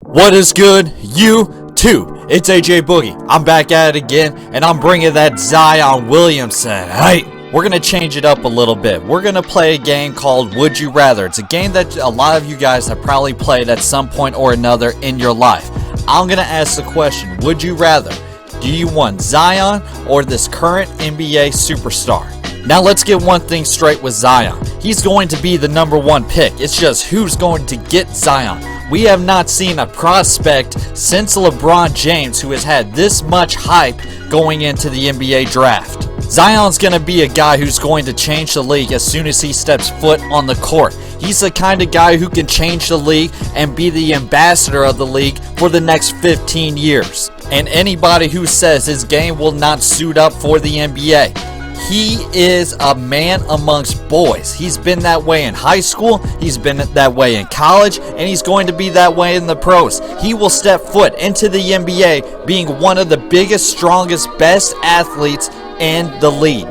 What is good, YouTube? It's AJ Boogie. I'm back at it again, and I'm bringing that Zion Williamson. Hey, we're going to change it up a little bit. We're going to play a game called Would You Rather. It's a game that a lot of you guys have probably played at some point or another in your life. I'm going to ask the question, would you rather? Do you want Zion or this current NBA superstar? Now let's get one thing straight with Zion. He's going to be the #1 pick. It's just who's going to get Zion. We have not seen a prospect since LeBron James who has had this much hype going into the NBA draft. Zion's going to be a guy who's going to change the league as soon as he steps foot on the court. He's the kind of guy who can change the league and be the ambassador of the league for the next 15 years. And anybody who says his game will not suit up for the NBA, he is a man amongst boys. He's been that way in high school, he's been that way in college, and he's going to be that way in the pros. He will step foot into the NBA being one of the biggest, strongest, best athletes in the league.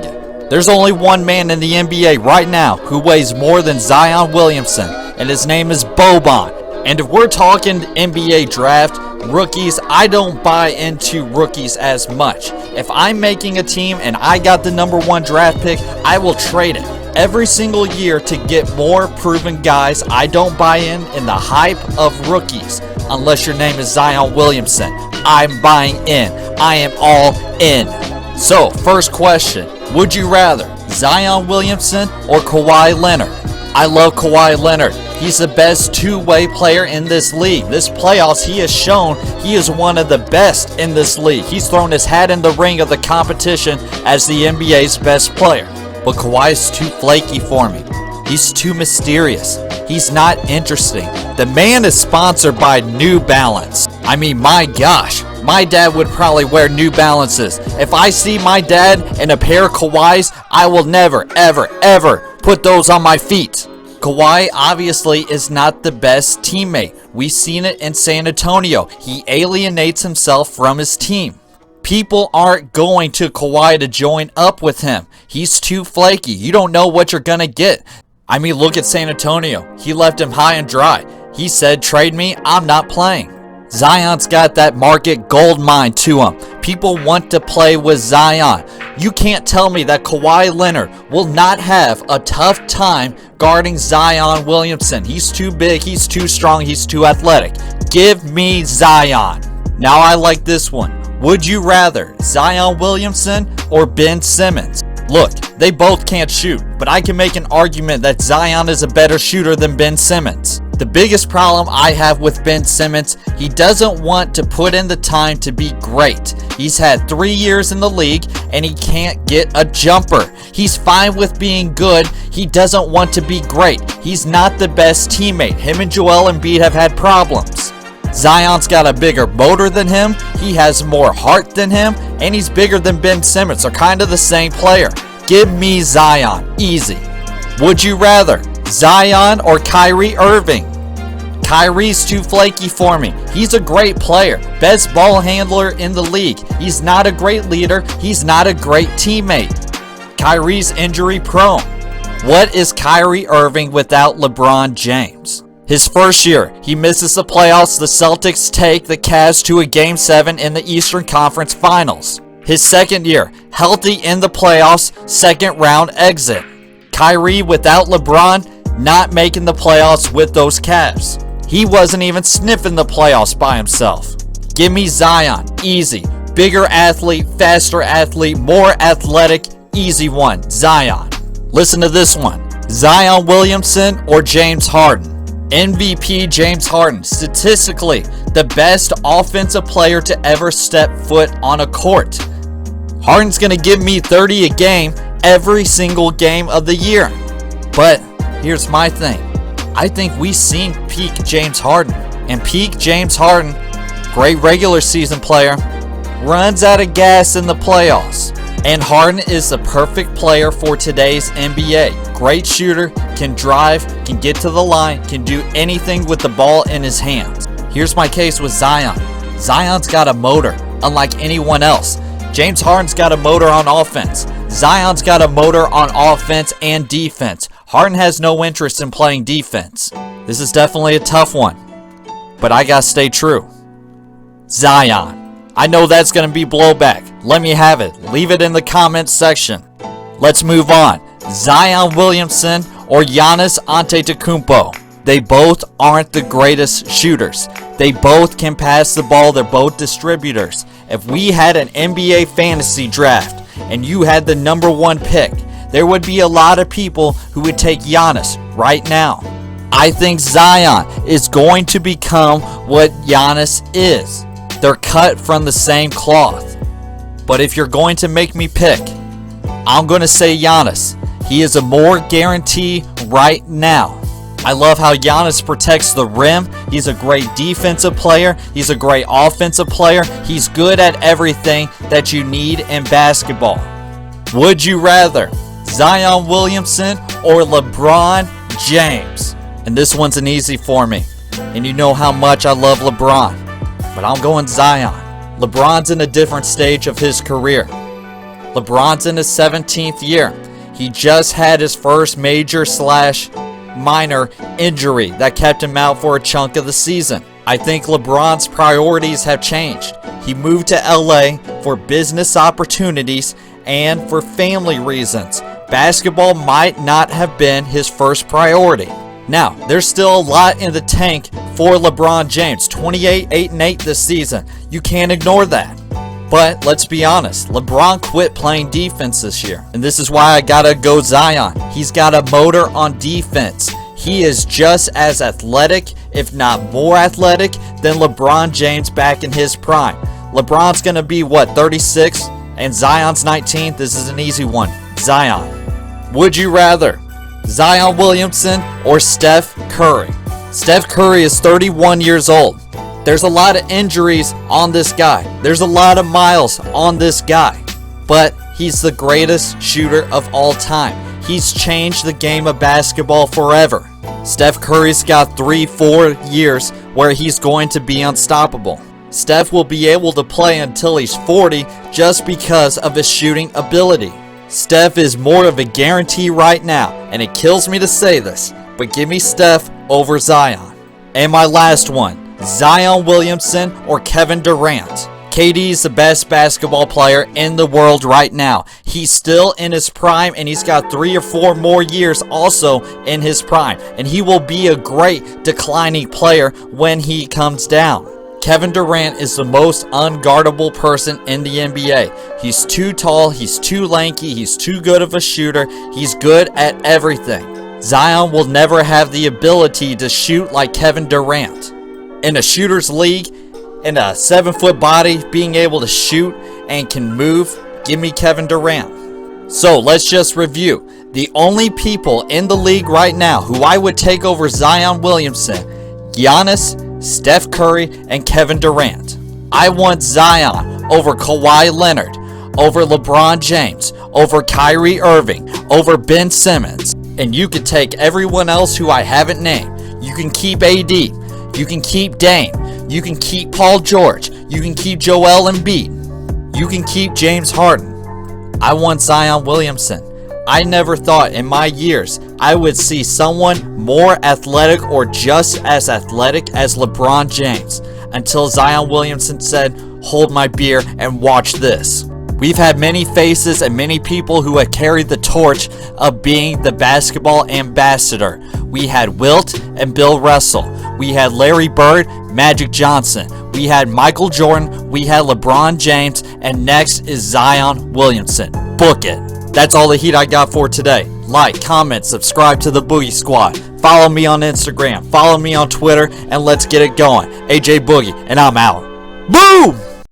There's only one man in the NBA right now who weighs more than Zion Williamson, and his name is Boban. And if we're talking NBA draft, rookies, I don't buy into rookies as much. If I'm making a team and I got the #1 draft pick, I will trade it every single year to get more proven guys. I don't buy in the hype of rookies unless your name is Zion Williamson. I'm buying in. I am all in. So, first question, would you rather Zion Williamson or Kawhi Leonard? I love Kawhi Leonard. He's the best two-way player in this league. This playoffs, he has shown he is one of the best in this league. He's thrown his hat in the ring of the competition as the NBA's best player. But Kawhi is too flaky for me. He's too mysterious. He's not interesting. The man is sponsored by New Balance. I mean, my gosh. My dad would probably wear New Balances. If I see my dad in a pair of Kawhis, I will never, ever, ever put those on my feet. Kawhi obviously is not the best teammate. We've seen it in San Antonio. He alienates himself from his team. People aren't going to Kawhi to join up with him. He's too flaky. You don't know what you're going to get. I mean, look at San Antonio. He left him high and dry. He said, trade me, I'm not playing. Zion's got that market gold mine to him. People want to play with Zion. You can't tell me that Kawhi Leonard will not have a tough time guarding Zion Williamson. He's too big, he's too strong, he's too athletic. Give me Zion. Now I like this one. Would you rather Zion Williamson or Ben Simmons? Look, they both can't shoot, but I can make an argument that Zion is a better shooter than Ben Simmons. The biggest problem I have with Ben Simmons, he doesn't want to put in the time to be great. He's had 3 years in the league and he can't get a jumper. He's fine with being good. He doesn't want to be great. He's not the best teammate. Him and Joel Embiid have had problems. Zion's got a bigger motor than him. He has more heart than him. And he's bigger than Ben Simmons. They're kind of the same player. Give me Zion. Easy. Would you rather Zion or Kyrie Irving? Kyrie's too flaky for me. He's a great player, best ball handler in the league. He's not a great leader. He's not a great teammate. Kyrie's injury prone. What is Kyrie Irving without LeBron James? His first year, he misses the playoffs. The Celtics take the Cavs to a Game 7 in the Eastern Conference Finals. His second year, healthy in the playoffs, second round exit. Kyrie without LeBron, not making the playoffs with those Cavs. He wasn't even sniffing the playoffs by himself. Give me Zion, easy. Bigger athlete, faster athlete, more athletic, easy one, Zion. Listen to this one. Zion Williamson or James Harden? MVP James Harden, statistically the best offensive player to ever step foot on a court. Harden's going to give me 30 a game every single game of the year. But here's my thing. I think we've seen peak James Harden. And peak James Harden, great regular season player, runs out of gas in the playoffs. And Harden is the perfect player for today's NBA. Great shooter, can drive, can get to the line, can do anything with the ball in his hands. Here's my case with Zion. Zion's got a motor, unlike anyone else. James Harden's got a motor on offense. Zion's got a motor on offense and defense. Harden has no interest in playing defense. This is definitely a tough one. but I gotta stay true. Zion. I know that's gonna be blowback. Let me have it. Leave it in the comments section. Let's move on. Zion Williamson or Giannis Antetokounmpo. They both aren't the greatest shooters. They both can pass the ball. They're both distributors. If we had an NBA fantasy draft and you had the number 1 pick, there would be a lot of people who would take Giannis right now. I think Zion is going to become what Giannis is. They're cut from the same cloth. But if you're going to make me pick, I'm going to say Giannis. He is a more guarantee right now. I love how Giannis protects the rim. He's a great defensive player. He's a great offensive player. He's good at everything that you need in basketball. Would you rather Zion Williamson or LeBron James? And this one's an easy for me. And you know how much I love LeBron. But I'm going Zion. LeBron's in a different stage of his career. LeBron's in his 17th year. He just had his first major/minor injury that kept him out for a chunk of the season. I think LeBron's priorities have changed. He moved to LA for business opportunities and for family reasons. Basketball might not have been his first priority. Now, there's still a lot in the tank for LeBron James. 28, 8-8 this season. You can't ignore that. But let's be honest, LeBron quit playing defense this year. And this is why I gotta go Zion. He's got a motor on defense. He is just as athletic, if not more athletic, than LeBron James back in his prime. LeBron's gonna be, 36? And Zion's 19? This is an easy one. Zion. Would you rather Zion Williamson or Steph Curry? Steph Curry is 31 years old. There's a lot of injuries on this guy. There's a lot of miles on this guy. But he's the greatest shooter of all time. He's changed the game of basketball forever. Steph Curry's got 3-4 years where he's going to be unstoppable. Steph will be able to play until he's 40 just because of his shooting ability. Steph is more of a guarantee right now, and it kills me to say this, but give me Steph over Zion. And my last one. Zion Williamson or Kevin Durant. KD's the best basketball player in the world right now. He's still in his prime, and he's got 3 or 4 more years also in his prime. And he will be a great declining player when he comes down. Kevin Durant is the most unguardable person in the NBA. He's too tall, he's too lanky, he's too good of a shooter, he's good at everything. Zion will never have the ability to shoot like Kevin Durant. In a shooter's league, in a 7-foot body, being able to shoot and can move, give me Kevin Durant. So let's just review. The only people in the league right now who I would take over Zion Williamson, Giannis, Steph Curry, and Kevin Durant. I want Zion over Kawhi Leonard, over LeBron James, over Kyrie Irving, over Ben Simmons. And you can take everyone else who I haven't named. You can keep AD. You can keep Dame. You can keep Paul George. You can keep Joel Embiid. You can keep James Harden. I want Zion Williamson. I never thought in my years I would see someone more athletic or just as athletic as LeBron James until Zion Williamson said, "Hold my beer and watch this." We've had many faces and many people who have carried the torch of being the basketball ambassador. We had Wilt and Bill Russell. We had Larry Bird, Magic Johnson. We had Michael Jordan. We had LeBron James. And next is Zion Williamson. Book it. That's all the heat I got for today. Like, comment, subscribe to the Boogie Squad. Follow me on Instagram. Follow me on Twitter. And let's get it going. AJ Boogie, and I'm out. Boom!